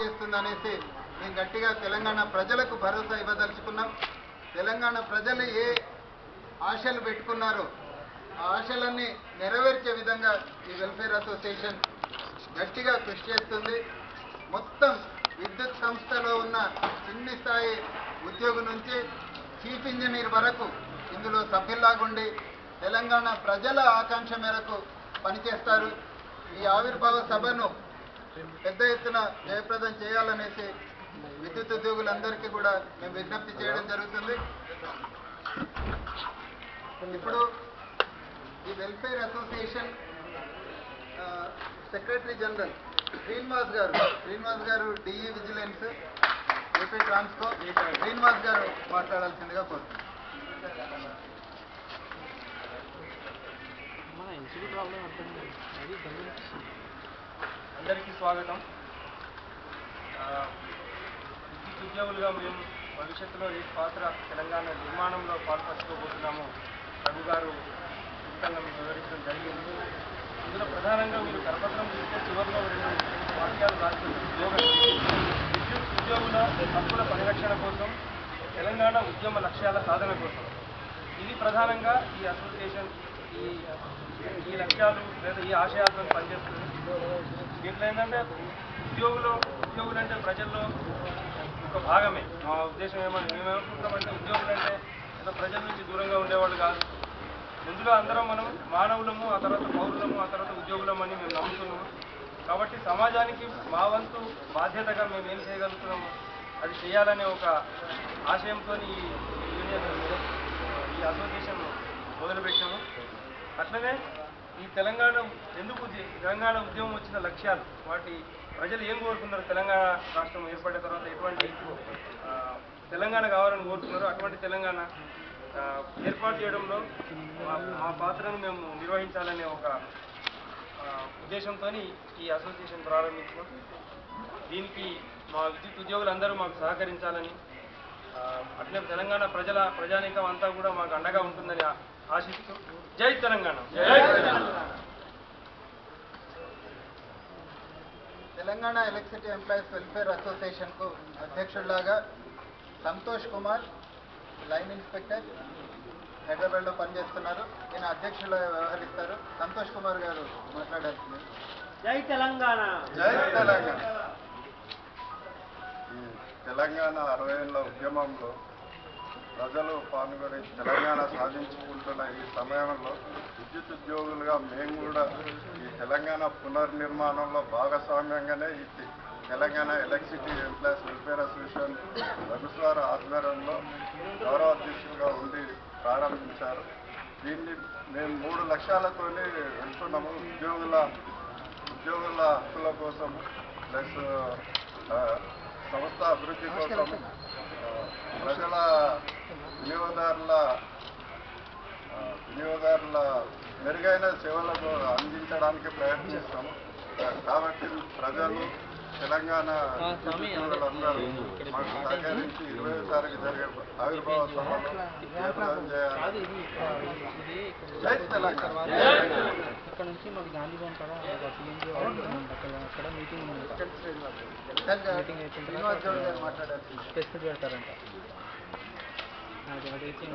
పనిచేస్తుందనేసి మేము గట్టిగా తెలంగాణ ప్రజలకు భరోసా ఇవ్వదలుచుకున్నాం. తెలంగాణ ప్రజలు ఏ ఆశలు పెట్టుకున్నారో ఆ ఆశలన్నీ నెరవేర్చే విధంగా ఈ వెల్ఫేర్ అసోసియేషన్ గట్టిగా కృషి చేస్తుంది. మొత్తం విద్యుత్ సంస్థలో ఉన్న చిన్ని స్థాయి ఉద్యోగి నుంచి చీఫ్ ఇంజనీర్ వరకు ఇందులో సభ్యుల్లాగుండి తెలంగాణ ప్రజల ఆకాంక్ష మేరకు పనిచేస్తారు. ఈ ఆవిర్భావ సభను పెద్ద ఎత్తున జయప్రదం చేయాలనేసి విద్యుత్ ఉద్యోగులందరికీ కూడా మేము విజ్ఞప్తి చేయడం జరుగుతుంది. ఇప్పుడు ఈ welfare association secretary general Srinivas గారు DE vigilance AP Transco Srinivas గారు మాట్లాడాల్సిందిగా కోరుతున్నాను. అందరికీ స్వాగతం. విద్యుత్ ఉద్యోగులుగా మేము భవిష్యత్తులో ఏ పాత్ర తెలంగాణ నిర్మాణంలో పాల్పంచుకోబోతున్నామో రఘు గారు ఖచ్చితంగా మీకు వివరించడం జరిగింది. ఇందులో ప్రధానంగా మీరు కరపత్రం చూస్తే చివరిలో 2 వాక్యాలు రాస్తుంది. విద్యుత్ ఉద్యోగుల హక్కుల పరిరక్షణ కోసం, తెలంగాణ ఉద్యమ లక్ష్యాల సాధన కోసం. ఇది ప్రధానంగా ఈ అసోసియేషన్ ఈ లక్ష్యాలు లేదా ఈ ఆశయాలతో పనిచేస్తుంది. దీంట్లో ఏంటంటే ఉద్యోగులు అంటే ప్రజల్లో ఒక భాగమే. మా ఉద్దేశం మేమేమనుకుంటామంటే ఉద్యోగులు అంటే ఏదో ప్రజల నుంచి దూరంగా ఉండేవాళ్ళు కాదు. ముందుగా అందరం మనం మానవులము, ఆ తర్వాత పౌరులము, ఆ తర్వాత ఉద్యోగులము అని మేము నమ్ముతున్నాము. కాబట్టి సమాజానికి మా వంతు బాధ్యతగా మేము ఏం చేయగలుగుతున్నాము అది చేయాలనే ఒక ఆశయంతో ఈ అసోసియేషన్ మొదలుపెట్టాము. అట్లనే ఈ తెలంగాణ ఉద్యమం వచ్చిన లక్ష్యాలు, వాటి ప్రజలు ఏం కోరుకున్నారు, తెలంగాణ రాష్ట్రం ఏర్పడిన తర్వాత ఎటువంటి తెలంగాణ కావాలని కోరుకున్నారో అటువంటి తెలంగాణ ఏర్పాటు చేయడంలో మా పాత్రను మేము నిర్వహించాలనే ఒక ఉద్దేశంతో ఈ అసోసియేషన్ ప్రారంభించాం. దీనికి మా విద్యుత్ ఉద్యోగులందరూ మాకు సహకరించాలని, అట్లే తెలంగాణ ప్రజానీకం అంతా కూడా మాకు అండగా ఉంటుందని ఆశిస్తూ జై Telangana. Telangana electricity employees welfare అసోసియేషన్కు అధ్యక్షుడిలాగా సంతోష్ కుమార్, లైన్ ఇన్స్పెక్టర్, హైదరాబాద్లో పనిచేస్తున్నారు. ఈయన అధ్యక్షులుగా వ్యవహరిస్తారు. సంతోష్ కుమార్ గారు మాట్లాడాల్సింది. జై తెలంగాణ. జై తెలంగాణ. ఈ తెలంగాణ 60 ఏళ్ల ఉద్యమంలో ప్రజలు పాల్గొని తెలంగాణ సాధించుకుంటున్న ఈ సమయంలో విద్యుత్ ఉద్యోగులుగా మేము కూడా ఈ తెలంగాణ పునర్నిర్మాణంలో భాగస్వామ్యంగానే ఈ Telangana electricity employees welfare association రఘుస్వార్ ఆధ్వర్యంలో గౌరవ అధ్యక్షులుగా ఉండి ప్రారంభించారు. దీన్ని మేము 3 లక్ష్యాలతోనే వెళ్తున్నాము. ఉద్యోగుల హక్కుల కోసం, ప్లస్ సంస్థ అభివృద్ధి కోసం, ప్రజల వినియోగదారుల మెరుగైన సేవలకు అందించడానికి ప్రయత్నిస్తాము. కాబట్టి ప్రజలు, తెలంగాణ ఉద్యోగులందరూ మాకు సహకరించి 20వ తారీఖు జరిగే ఆవిర్భావ సభలో జయప్రదం చేయాలి. జై తెలంగాణ. ఇక్కడ నుంచి మాది గాంధీ భవన్ కూడా సిఎంజీ అక్కడ మీటింగ్ మాట్లాడారు. టెస్ట్ పెడతారంట. అది అడిగితే